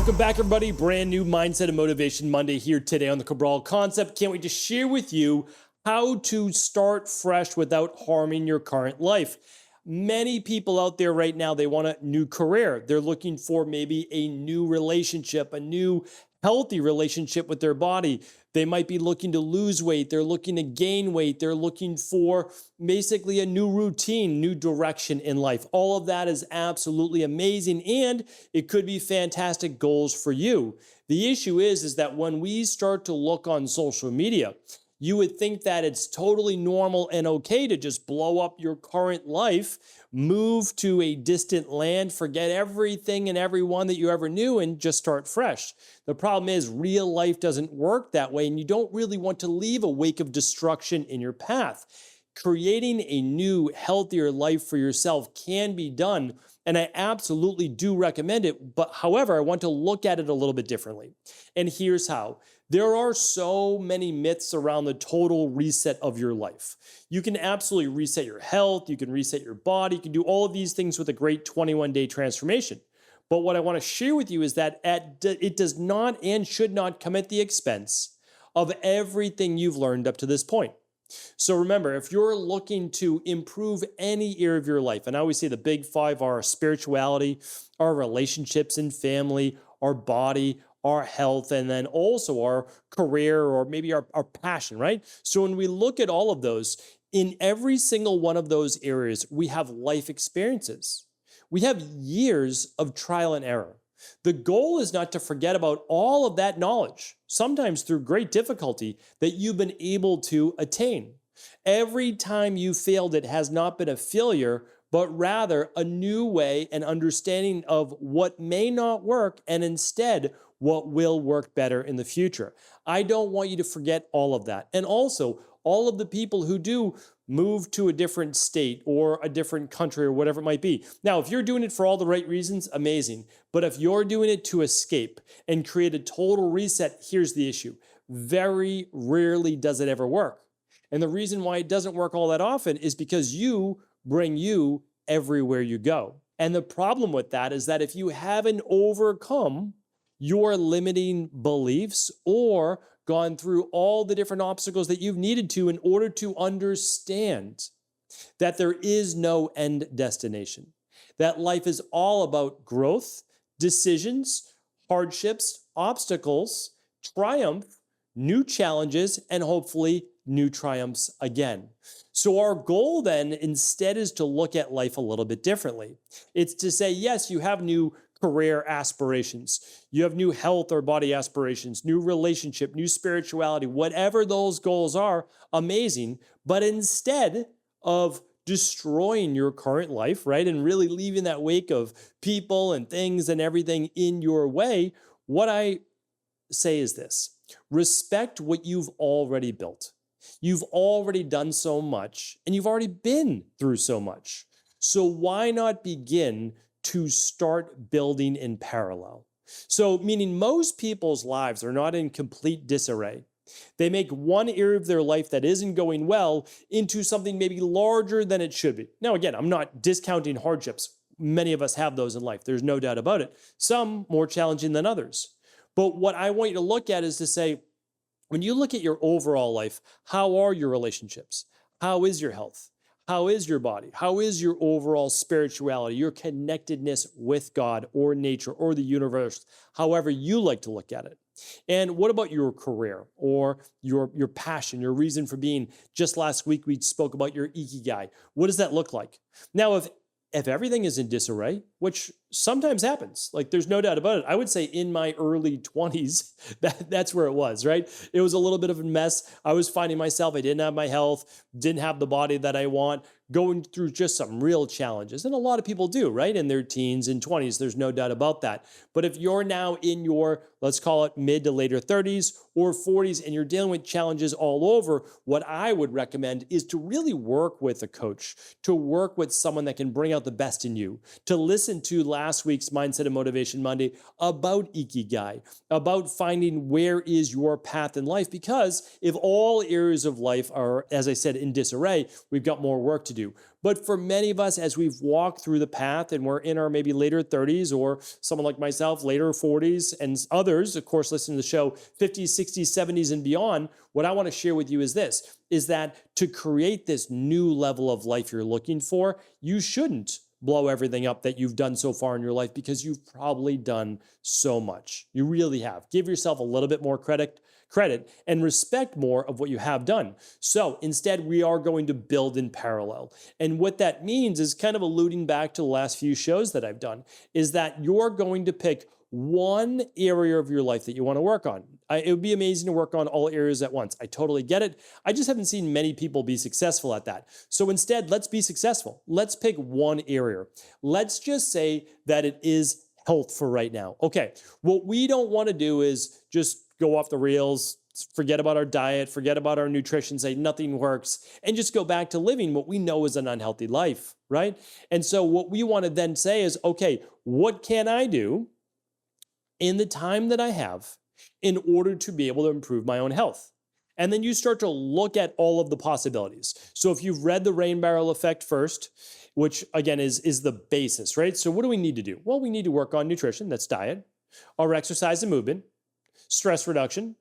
Welcome back, everybody. Brand new Mindset and Motivation Monday here today on the Cabral Concept. Can't wait to share with you how to start fresh without harming your current life. Many people out there right now, they want a new career. They're looking for maybe a new relationship, a new healthy relationship with their body. They might be looking to lose weight. They're looking to gain weight. They're looking for basically a new routine, new direction in life. All of that is absolutely amazing, and it could be fantastic goals for you. The issue is that when we start to look on social media, you would think that it's totally normal and okay to just blow up your current life, move to a distant land, forget everything and everyone that you ever knew, and just start fresh. The problem is real life doesn't work that way, and you don't really want to leave a wake of destruction in your path. Creating a new, healthier life for yourself can be done, and I absolutely do recommend it. But however, I want to look at it a little bit differently. And here's how. There are so many myths around the total reset of your life. You can absolutely reset your health, you can reset your body, you can do all of these things with a great 21-day transformation. But what I want to share with you is that it does not and should not come at the expense of everything you've learned up to this point. So remember, if you're looking to improve any area of your life, and I always say the big five are our spirituality, our relationships and family, our body, our health, and then also our career or maybe our passion, right? So when we look at all of those, in every single one of those areas, we have life experiences. We have years of trial and error. The goal is not to forget about all of that knowledge, sometimes through great difficulty, that you've been able to attain. Every time you failed, it has not been a failure, but rather a new way and understanding of what may not work and instead what will work better in the future. I don't want you to forget all of that. And also, all of the people who do move to a different state or a different country or whatever it might be. Now, if you're doing it for all the right reasons, amazing. But if you're doing it to escape and create a total reset, here's the issue. Very rarely does it ever work. And the reason why it doesn't work all that often is because you bring you everywhere you go. And the problem with that is that if you haven't overcome your limiting beliefs or gone through all the different obstacles that you've needed to in order to understand that there is no end destination, that life is all about growth, decisions, hardships, obstacles, triumph, new challenges, and hopefully new triumphs again. So our goal then instead is to look at life a little bit differently. It's to say, yes, you have new career aspirations, you have new health or body aspirations, new relationship, new spirituality, whatever those goals are, amazing. But instead of destroying your current life, right, and really leaving that wake of people and things and everything in your way, what I say is this: respect what you've already built. You've already done so much, and you've already been through so much. So why not begin to start building in parallel? So meaning most people's lives are not in complete disarray. They make one area of their life that isn't going well into something maybe larger than it should be. Now, again, I'm not discounting hardships. Many of us have those in life. There's no doubt about it. Some more challenging than others. But what I want you to look at is to say, when you look at your overall life, how are your relationships? How is your health? How is your body? How is your overall spirituality, your connectedness with God or nature or the universe, however you like to look at it? And what about your career or your passion, your reason for being? Just last week, we spoke about your ikigai. What does that look like? Now, if everything is in disarray, which sometimes happens, like there's no doubt about it. I would say in my early 20s, that's where it was, right? It was a little bit of a mess. I was finding myself, I didn't have my health, didn't have the body that I want, going through just some real challenges. And a lot of people do, right? In their teens and 20s, there's no doubt about that. But if you're now in your, let's call it mid to later 30s or 40s, and you're dealing with challenges all over, what I would recommend is to really work with a coach, to work with someone that can bring out the best in you, to listen to last week's Mindset and Motivation Monday about ikigai, about finding where is your path in life. Because if all areas of life are, as I said, in disarray, we've got more work to do. But for many of us, as we've walked through the path and we're in our maybe later 30s, or someone like myself, later 40s, and others, of course, listening to the show, 50s, 60s, 70s, and beyond, what I want to share with you is this, is that to create this new level of life you're looking for, you shouldn't blow everything up that you've done so far in your life, because you've probably done so much. You really have. Give yourself a little bit more credit and respect more of what you have done. So instead, we are going to build in parallel. And what that means is kind of alluding back to the last few shows that I've done, is that you're going to pick one area of your life that you want to work on. It would be amazing to work on all areas at once. I totally get it. I just haven't seen many people be successful at that. So instead, let's be successful. Let's pick one area. Let's just say that it is health for right now. Okay, what we don't want to do is just go off the rails, forget about our diet, forget about our nutrition, say nothing works, and just go back to living what we know is an unhealthy life, right? And so what we want to then say is, okay, what can I do in the time that I have in order to be able to improve my own health? And then you start to look at all of the possibilities. So if you've read the rain barrel effect first, which again is the basis, right? So what do we need to do? Well, we need to work on nutrition, that's diet, our exercise and movement, stress reduction,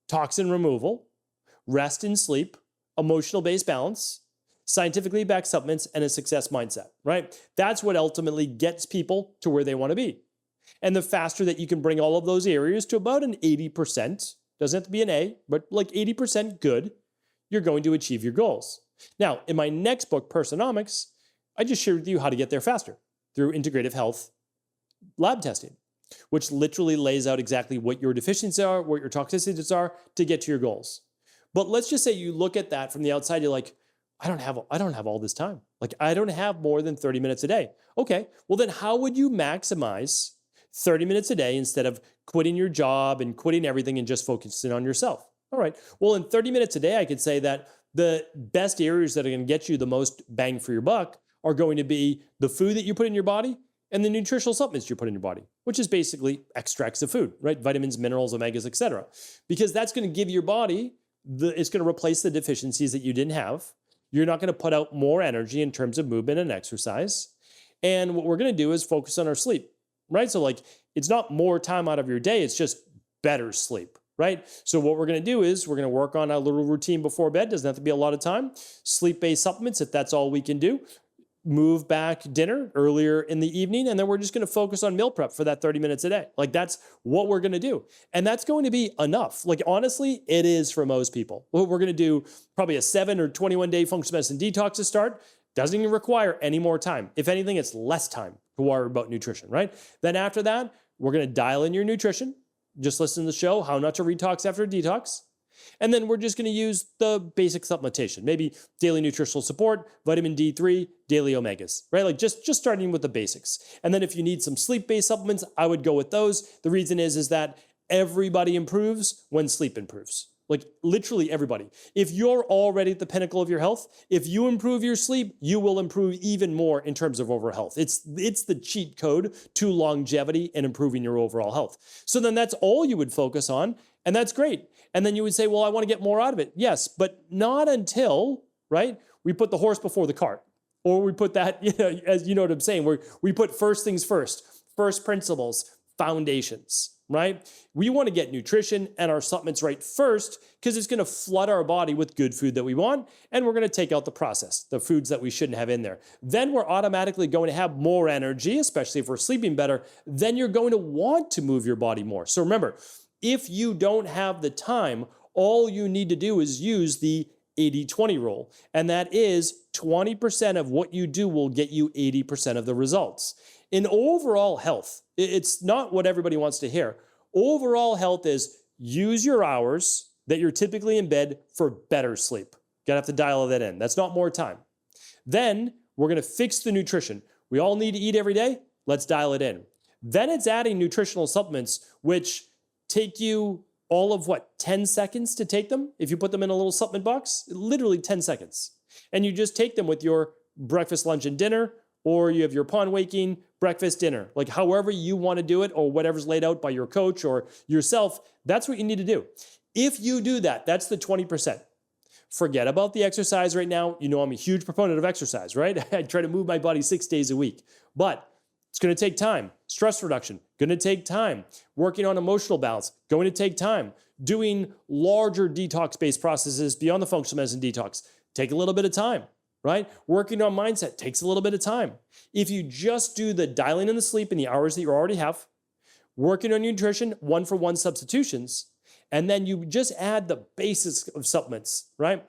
toxin removal, rest and sleep, emotional-based balance, scientifically backed supplements, and a success mindset, right? That's what ultimately gets people to where they want to be. And the faster that you can bring all of those areas to about an 80%, doesn't have to be an A, but like 80% good, you're going to achieve your goals. Now, in my next book, Personomics, I just shared with you how to get there faster through integrative health lab testing, which literally lays out exactly what your deficiencies are, what your toxicities are to get to your goals. But let's just say you look at that from the outside, you're like, I don't have all this time. Like, I don't have more than 30 minutes a day. Okay, well then how would you maximize 30 minutes a day instead of quitting your job and quitting everything and just focusing on yourself? All right, well in 30 minutes a day, I could say that the best areas that are going to get you the most bang for your buck are going to be the food that you put in your body and the nutritional supplements you put in your body, which is basically extracts of food, right? Vitamins, minerals, omegas, etc. Because that's going to give your body, it's going to replace the deficiencies that you didn't have. You're not going to put out more energy in terms of movement and exercise. And what we're going to do is focus on our sleep, right? So like, it's not more time out of your day, it's just better sleep, right? So what we're going to do is we're going to work on a little routine before bed. Doesn't have to be a lot of time. Sleep-based supplements, if that's all we can do. Move back dinner earlier in the evening, and then we're just going to focus on meal prep for that 30 minutes a day. Like, that's what we're going to do. And that's going to be enough. Like, honestly, it is for most people. We're going to do probably a 7 or 21 day functional medicine detox to start. Doesn't even require any more time. If anything, it's less time to worry about nutrition, right? Then after that, we're going to dial in your nutrition. Just listen to the show, How Not to Detox After a Detox. And then we're just going to use the basic supplementation, maybe daily nutritional support, vitamin D3, daily omegas, right? Like just starting with the basics. And then if you need some sleep-based supplements, I would go with those. The reason is that everybody improves when sleep improves. Like literally everybody. If you're already at the pinnacle of your health, if you improve your sleep, you will improve even more in terms of overall health. It's the cheat code to longevity and improving your overall health. So then that's all you would focus on, and that's great. And then you would say, well, I want to get more out of it. Yes, but not until, right, we put the horse before the cart. Or we put that, as you know what I'm saying, where we put first things first principles, foundations, right? We want to get nutrition and our supplements right first because it's going to flood our body with good food that we want, and we're going to take out the processed, the foods that we shouldn't have in there. Then we're automatically going to have more energy, especially if we're sleeping better. Then you're going to want to move your body more. So remember, if you don't have the time, all you need to do is use the 80-20 rule. And that is 20% of what you do will get you 80% of the results. In overall health, it's not what everybody wants to hear. Overall health is use your hours that you're typically in bed for better sleep. Gotta have to dial that in. That's not more time. Then we're gonna fix the nutrition. We all need to eat every day. Let's dial it in. Then it's adding nutritional supplements, which take you all of 10 seconds to take them? If you put them in a little supplement box, literally 10 seconds. And you just take them with your breakfast, lunch, and dinner, or you have your upon waking, breakfast, dinner. Like however you want to do it, or whatever's laid out by your coach or yourself, that's what you need to do. If you do that, that's the 20%. Forget about the exercise right now. You know, I'm a huge proponent of exercise, right? I try to move my body 6 days a week, but it's going to take time. Stress reduction, going to take time. Working on emotional balance, going to take time. Doing larger detox-based processes beyond the functional medicine detox, take a little bit of time, right? Working on mindset takes a little bit of time. If you just do the dialing in the sleep in the hours that you already have, working on your nutrition, 1-for-1 substitutions, and then you just add the basics of supplements, right?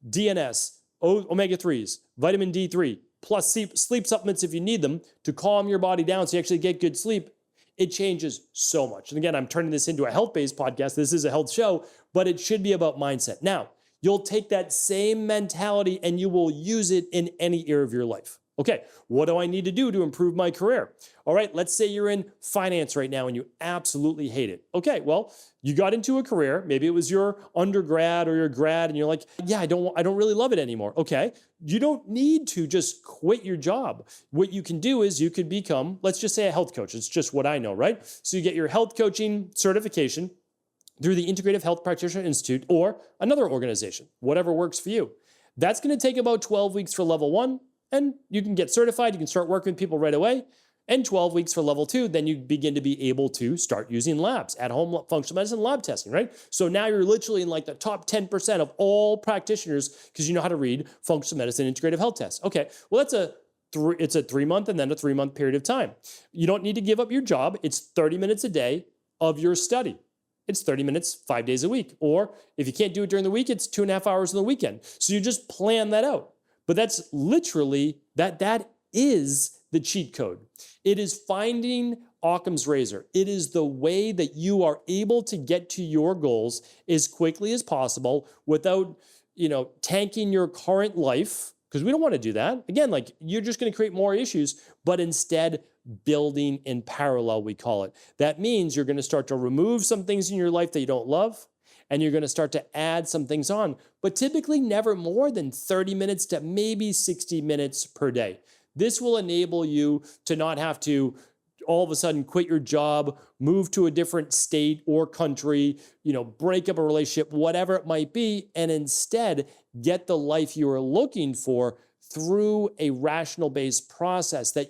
DNS, omega-3s, vitamin D3, plus sleep supplements if you need them to calm your body down so you actually get good sleep. It changes so much. And again, I'm turning this into a health-based podcast. This is a health show, but it should be about mindset. Now, you'll take that same mentality and you will use it in any area of your life. Okay, what do I need to do to improve my career? All right, let's say you're in finance right now and you absolutely hate it. Okay, well, you got into a career, maybe it was your undergrad or your grad, and you're like, yeah, I don't really love it anymore. Okay, you don't need to just quit your job. What you can do is you could become, let's just say, a health coach. It's just what I know, right? So you get your health coaching certification through the Integrative Health Practitioner Institute or another organization, whatever works for you. That's going to take about 12 weeks for level 1. And you can get certified, you can start working with people right away. And 12 weeks for level 2, then you begin to be able to start using labs, at-home functional medicine lab testing, right? So now you're literally in like the top 10% of all practitioners because you know how to read functional medicine integrative health tests. Okay, well it's a 3-month and then a 3-month period of time. You don't need to give up your job. It's 30 minutes a day of your study. It's 30 minutes, 5 days a week. Or if you can't do it during the week, it's 2.5 hours on the weekend. So you just plan that out. But that's literally, that is the cheat code. It is finding Occam's razor. It is the way that you are able to get to your goals as quickly as possible without, tanking your current life, because we don't want to do that. Again, like you're just going to create more issues, but instead building in parallel, we call it. That means you're going to start to remove some things in your life that you don't love, and you're going to start to add some things on, but typically never more than 30 minutes to maybe 60 minutes per day. This will enable you to not have to all of a sudden quit your job, move to a different state or country, break up a relationship, whatever it might be, and instead get the life you are looking for through a rational-based process that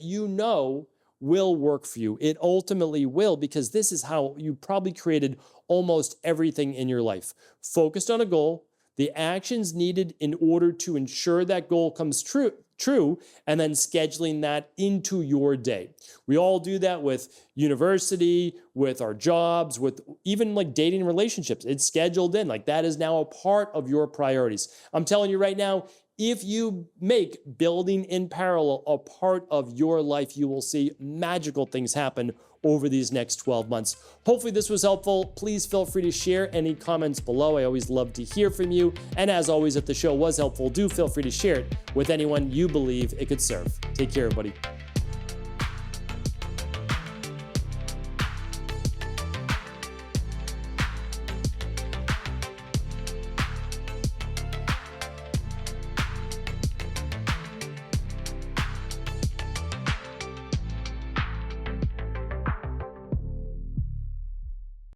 will work for you. It ultimately will, because this is how you probably created almost everything in your life. Focused on a goal, the actions needed in order to ensure that goal comes true, and then scheduling that into your day. We all do that with university, with our jobs, with even like dating relationships. It's scheduled in. Like that is now a part of your priorities. I'm telling you right now, if you make building in parallel a part of your life, you will see magical things happen over these next 12 months. Hopefully this was helpful. Please feel free to share any comments below. I always love to hear from you. And as always, if the show was helpful, do feel free to share it with anyone you believe it could serve. Take care, everybody.